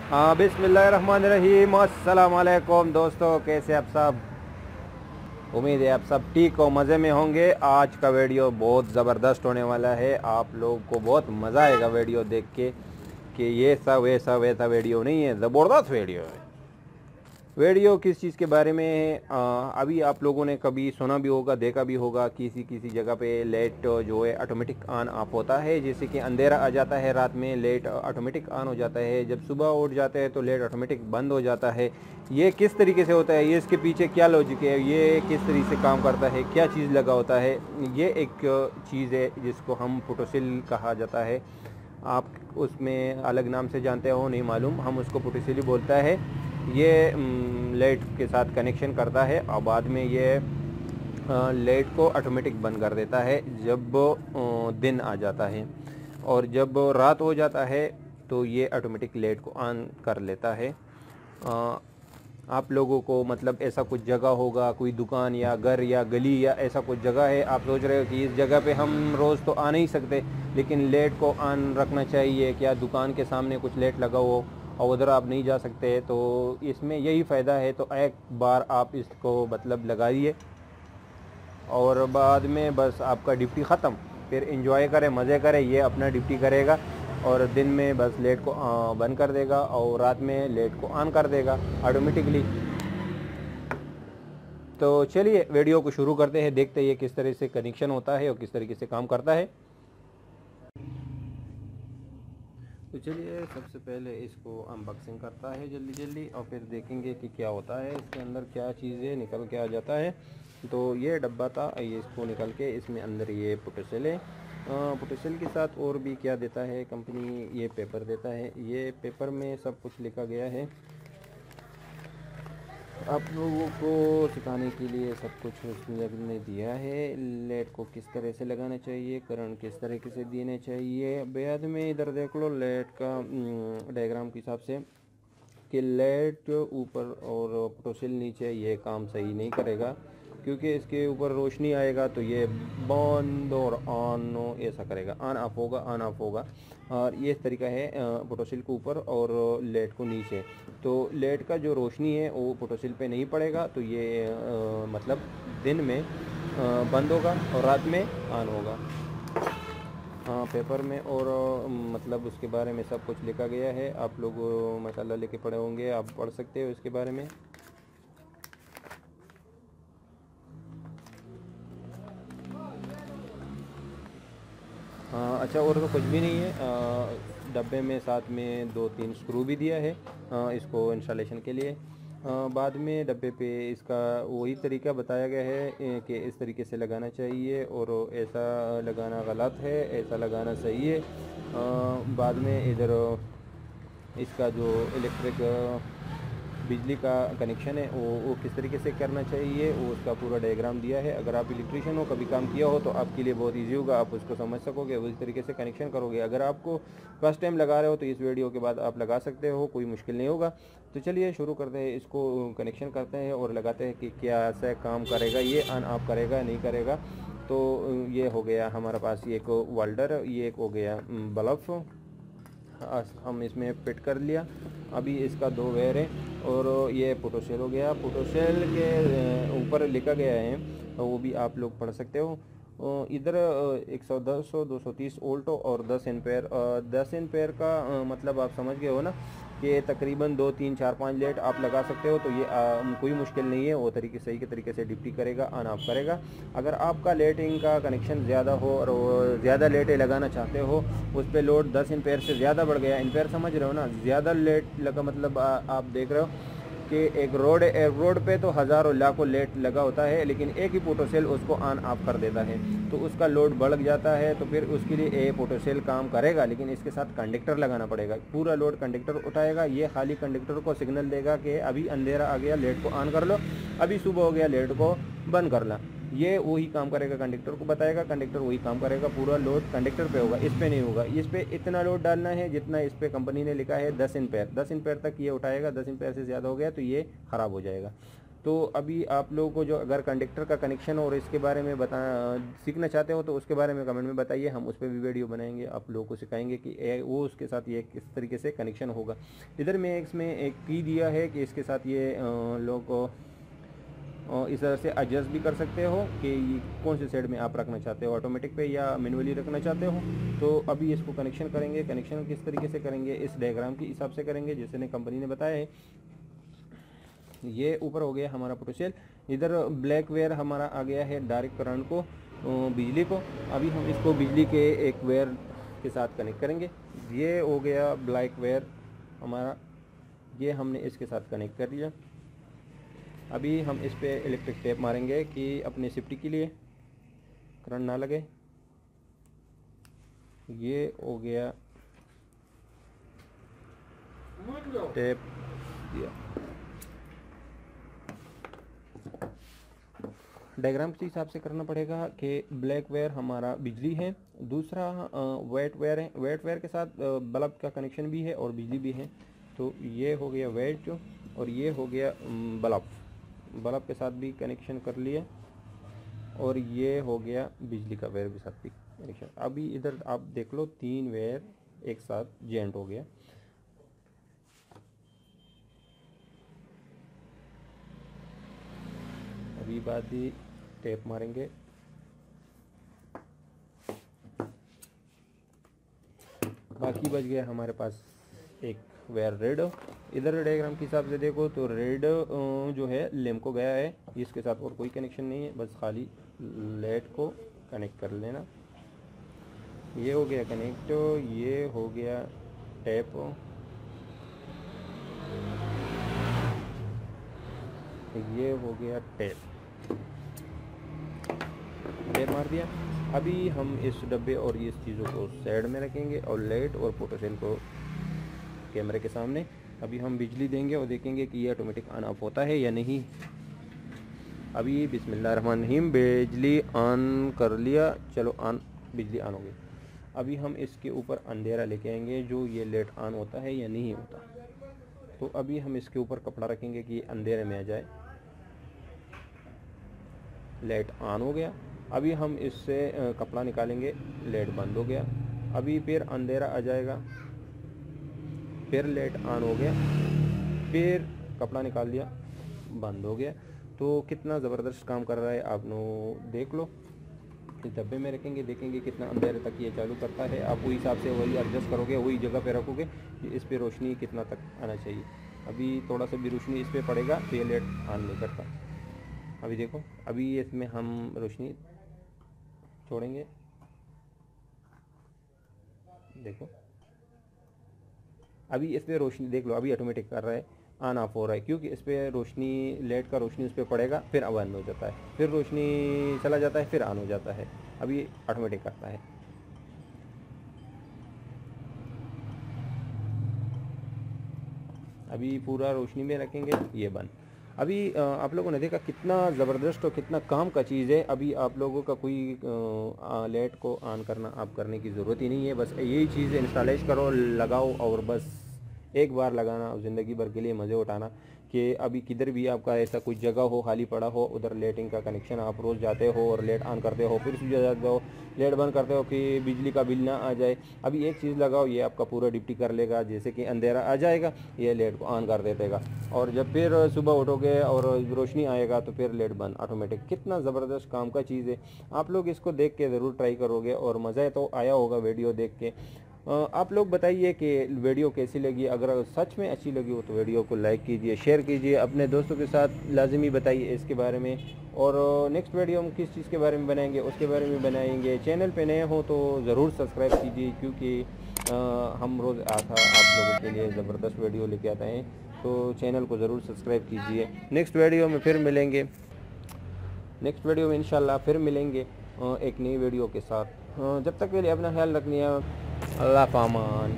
हाँ, बिस्मिल्लाहिर्रहमानिर्रहीम। अस्सलाम वालेकुम दोस्तों, कैसे आप सब? उम्मीद है आप सब ठीक हो, मज़े में होंगे। आज का वीडियो बहुत ज़बरदस्त होने वाला है। आप लोगों को बहुत मज़ा आएगा वीडियो देख के कि ये सब वैसा वैसा वीडियो नहीं है, ज़बरदस्त वीडियो है। वीडियो किस चीज़ के बारे में है? अभी आप लोगों ने कभी सुना भी होगा, देखा भी होगा, किसी किसी जगह पे लाइट जो है ऑटोमेटिक ऑन ऑफ होता है। जैसे कि अंधेरा आ जाता है रात में, लाइट ऑटोमेटिक ऑन हो जाता है। जब सुबह उठ जाते हैं तो लाइट ऑटोमेटिक बंद हो जाता है। ये किस तरीके से होता है, ये इसके पीछे क्या लॉजिक है, ये किस तरीके से काम करता है, क्या चीज़ लगा होता है? ये एक चीज़ है जिसको हम फोटोसेल कहा जाता है। आप उसमें अलग नाम से जानते हो नहीं मालूम, हम उसको फोटोसेल ही बोलता है। ये लाइट के साथ कनेक्शन करता है और बाद में ये लाइट को ऑटोमेटिक बंद कर देता है जब दिन आ जाता है, और जब रात हो जाता है तो ये ऑटोमेटिक लाइट को ऑन कर लेता है। आप लोगों को मतलब ऐसा कुछ जगह होगा, कोई दुकान या घर या गली या ऐसा कुछ जगह है, आप सोच रहे हो कि इस जगह पे हम रोज़ तो आ नहीं सकते, लेकिन लाइट को ऑन रखना चाहिए। क्या दुकान के सामने कुछ लाइट लगा हो और उधर आप नहीं जा सकते, तो इसमें यही फ़ायदा है। तो एक बार आप इसको मतलब लगाइए और बाद में बस आपका ड्यूटी ख़त्म। फिर इंजॉय करें, मज़े करें, ये अपना ड्यूटी करेगा और दिन में बस लाइट को बंद कर देगा और रात में लाइट को ऑन कर देगा ऑटोमेटिकली। तो चलिए वीडियो को शुरू करते हैं, देखते हैं ये किस तरह से कनेक्शन होता है और किस तरीके से काम करता है। तो चलिए सबसे पहले इसको अनबॉक्सिंग करता है जल्दी जल्दी, और फिर देखेंगे कि क्या होता है इसके अंदर, क्या चीज़ें निकल के आ जाता है। तो ये डब्बा था, ये इसको निकल के इसमें अंदर ये पोटेसेल है। पोटेसेल के साथ और भी क्या देता है कंपनी, ये पेपर देता है। ये पेपर में सब कुछ लिखा गया है आप लोगों को सिखाने के लिए। सब कुछ उसने दिया है, लाइट को किस तरह से लगाना चाहिए, करंट किस तरीके से देने चाहिए। बाद में इधर देख लो लाइट का डायग्राम के हिसाब से कि लाइट ऊपर और पोटेंशियल नीचे, ये काम सही नहीं करेगा क्योंकि इसके ऊपर रोशनी आएगा तो ये बंद और ऑन ऐसा करेगा, ऑन ऑफ होगा, ऑन ऑफ होगा। और ये तरीका है पोटेंशियल के ऊपर और लाइट को नीचे। तो लाइट का जो रोशनी है वो पोटेंशियल पे नहीं पड़ेगा, तो ये मतलब दिन में बंद होगा और रात में ऑन होगा। हाँ, पेपर में और मतलब उसके बारे में सब कुछ लिखा गया है। आप लोग मसाला लेके पढ़े होंगे, आप पढ़ सकते हो इसके बारे में। अच्छा, और तो कुछ भी नहीं है। डब्बे में साथ में 2-3 स्क्रू भी दिया है इसको इंस्टॉलेशन के लिए। बाद में डब्बे पे इसका वही तरीका बताया गया है कि इस तरीके से लगाना चाहिए और ऐसा लगाना गलत है, ऐसा लगाना सही है। बाद में इधर इसका जो इलेक्ट्रिक बिजली का कनेक्शन है वो किस तरीके से करना चाहिए, वो उसका पूरा डायग्राम दिया है। अगर आप इलेक्ट्रिशियन हो, कभी काम किया हो, तो आपके लिए बहुत इजी होगा, आप उसको समझ सकोगे, उसी तरीके से कनेक्शन करोगे। अगर आपको फर्स्ट टाइम लगा रहे हो तो इस वीडियो के बाद आप लगा सकते हो, कोई मुश्किल नहीं होगा। तो चलिए शुरू करते हैं, इसको कनेक्शन करते हैं और लगाते हैं कि क्या ऐसा काम करेगा, ये ऑन ऑफ करेगा नहीं करेगा। तो ये हो गया हमारे पास एक वेल्डर, ये एक हो गया बल्ब, हम इसमें फिट कर लिया। अभी इसका 2 वेयर है और ये पोटोसेल हो गया। पोटोसेल के ऊपर लिखा गया है, वो भी आप लोग पढ़ सकते हो। इधर 110 230 वोल्ट और 10 एम्पेयर। 10 एम्पेयर का मतलब आप समझ गए हो ना कि तकरीबन 2 3 4 5 लाइट आप लगा सकते हो। तो ये कोई मुश्किल नहीं है, वो तरीके सही के तरीके से ड्यूटी करेगा, ऑन ऑफ करेगा। अगर आपका लाइटिंग का कनेक्शन ज़्यादा हो और ज़्यादा लाइटें लगाना चाहते हो, उस पर लोड 10 एम्पेयर से ज़्यादा बढ़ गया, एम्पेयर समझ रहे हो ना, ज़्यादा लाइट लगा मतलब आप देख रहे हो कि एक रोड पे तो हज़ारों लाखों लाइट लगा होता है, लेकिन एक ही फोटोसेल उसको ऑन ऑफ कर देता है, तो उसका लोड बढ़ जाता है। तो फिर उसके लिए ये फोटोसेल काम करेगा, लेकिन इसके साथ कंडक्टर लगाना पड़ेगा। पूरा लोड कंडक्टर उठाएगा, ये खाली कंडक्टर को सिग्नल देगा कि अभी अंधेरा आ गया, लाइट को ऑन कर लो, अभी सुबह हो गया, लाइट को बंद कर ला। ये वही काम करेगा, कंडक्टर को बताएगा, कंडक्टर वही काम करेगा। पूरा लोड कंडक्टर पे होगा, इस पे नहीं होगा। इस पे इतना लोड डालना है जितना इस पे कंपनी ने लिखा है 10 एम्पेयर। 10 एम्पेयर तक ये उठाएगा, 10 एम्पेयर से ज़्यादा हो गया तो ये ख़राब हो जाएगा। तो अभी आप लोगों को जो अगर कंडक्टर का कनेक्शन और इसके बारे में सीखना चाहते हो तो उसके बारे में कमेंट में बताइए, हम उस पर भी वीडियो बनाएंगे, आप लोगों को सिखाएंगे कि वो उसके साथ ये किस तरीके से कनेक्शन होगा। इधर मैं इसमें एक की दिया है कि इसके साथ ये लोग इस तरह से एडजस्ट भी कर सकते हो कि ये कौन से साइड में आप रखना चाहते हो, ऑटोमेटिक पे या मैनुअली रखना चाहते हो। तो अभी इसको कनेक्शन करेंगे, कनेक्शन किस तरीके से करेंगे इस डायग्राम के हिसाब से करेंगे जैसे ने कंपनी ने बताया है। ये ऊपर हो गया हमारा पोटेंशियल, इधर ब्लैक वायर हमारा आ गया है डायरेक्ट करंट को, बिजली को। अभी हम इसको बिजली के एक वायर के साथ कनेक्ट करेंगे। ये हो गया ब्लैक वायर हमारा, ये हमने इसके साथ कनेक्ट कर दिया। अभी हम इस पे इलेक्ट्रिक टेप मारेंगे कि अपनी सेफ्टी के लिए करंट ना लगे। ये हो गया टेप दिया। डायग्राम के हिसाब से करना पड़ेगा कि ब्लैक वायर हमारा बिजली है, दूसरा वेट वायर है, वेट वायर के साथ बल्ब का कनेक्शन भी है और बिजली भी है। तो ये हो गया वेट और ये हो गया बल्ब, बल्ब के साथ भी कनेक्शन कर लिया और ये हो गया बिजली का वायर के साथ भी कनेक्शन। अभी इधर आप देख लो 3 वायर एक साथ जॉइंट हो गया। अभी बाद ही टेप मारेंगे। बाकी बच गया हमारे पास एक वायर रेड। इधर डायग्राम के हिसाब से देखो तो रेड जो है लैम्प को गया है, इसके साथ और कोई कनेक्शन नहीं है, बस खाली लाइट को कनेक्ट कर लेना। ये हो गया कनेक्ट, ये हो गया टैप, ये हो गया टैप मार दिया। अभी हम इस डब्बे और इस चीज़ों को साइड में रखेंगे और लाइट और पोटेंशियल को कैमरे के सामने। अभी हम बिजली देंगे और देखेंगे कि ये ऑटोमेटिक ऑन ऑफ होता है या नहीं। अभी बिस्मिल्लाहिर्रहमानिर्रहीम बिजली ऑन कर लिया, चलो ऑन, बिजली ऑन हो गई। अभी हम इसके ऊपर अंधेरा लेके आएंगे जो ये लाइट ऑन होता है या नहीं होता। तो अभी हम इसके ऊपर कपड़ा रखेंगे कि अंधेरे में आ जाए। लाइट ऑन हो गया। अभी हम इससे कपड़ा निकालेंगे, लाइट बंद हो गया। अभी फिर अंधेरा आ जाएगा, फिर लाइट ऑन हो गया, फिर कपड़ा निकाल दिया, बंद हो गया। तो कितना ज़बरदस्त काम कर रहा है आप लोग देख लो। इस डब्बे में रखेंगे, देखेंगे कितना अंधेरे तक ये चालू करता है। आप वही हिसाब से वही एडजस्ट करोगे, वही जगह पे रखोगे कि इस पे रोशनी कितना तक आना चाहिए। अभी थोड़ा सा भी रोशनी इस पे पड़ेगा तो ये लाइट ऑन नहीं करता। अभी देखो, अभी इसमें हम रोशनी छोड़ेंगे, देखो अभी इस पर रोशनी देख लो, अभी ऑटोमेटिक कर रहा है, ऑन ऑफ हो रहा है, क्योंकि इस पर रोशनी, लाइट का रोशनी उस पर पड़ेगा, फिर बंद हो जाता है, फिर रोशनी चला जाता है, फिर ऑन हो जाता है। अभी ऑटोमेटिक करता है। अभी पूरा रोशनी में रखेंगे, ये बंद। अभी आप लोगों ने देखा कितना ज़बरदस्त और कितना काम का चीज़ है। अभी आप लोगों का कोई लाइट को ऑन करना आप करने की ज़रूरत ही नहीं है, बस यही चीज़ इंस्टॉलेशन करो, लगाओ और बस एक बार लगाना और ज़िंदगी भर के लिए मज़े उठाना। कि अभी किधर भी आपका ऐसा कोई जगह हो खाली पड़ा हो, उधर लाइटिंग का कनेक्शन आप रोज़ जाते हो और लाइट ऑन करते हो, फिर सुबह जाते हो लाइट बंद करते हो कि बिजली का बिल ना आ जाए। अभी एक चीज़ लगाओ, ये आपका पूरा ड्यूटी कर लेगा। जैसे कि अंधेरा आ जाएगा, ये लाइट को ऑन कर देगा, और जब फिर सुबह उठोगे और रोशनी आएगा तो फिर लाइट बंद ऑटोमेटिक। कितना ज़बरदस्त काम का चीज़ है। आप लोग इसको देख के ज़रूर ट्राई करोगे और मज़ा तो आया होगा वीडियो देख के। आप लोग बताइए कि वीडियो कैसी लगी। अगर सच में अच्छी लगी हो तो वीडियो को लाइक कीजिए, शेयर कीजिए, अपने दोस्तों के साथ लाजमी बताइए इसके बारे में। और नेक्स्ट वीडियो हम किस चीज़ के बारे में बनाएंगे उसके बारे में बनाएंगे। चैनल पे नए हो तो ज़रूर सब्सक्राइब कीजिए, क्योंकि हम रोज़ आप लोगों के लिए ज़बरदस्त वीडियो लेके आते हैं। तो चैनल को ज़रूर सब्सक्राइब कीजिए। नेक्स्ट वीडियो में फिर मिलेंगे, नेक्स्ट वीडियो में इंशाल्लाह फिर मिलेंगे एक नई वीडियो के साथ। जब तक के लिए अपना ख्याल रखनी है। अल्लाह पामान।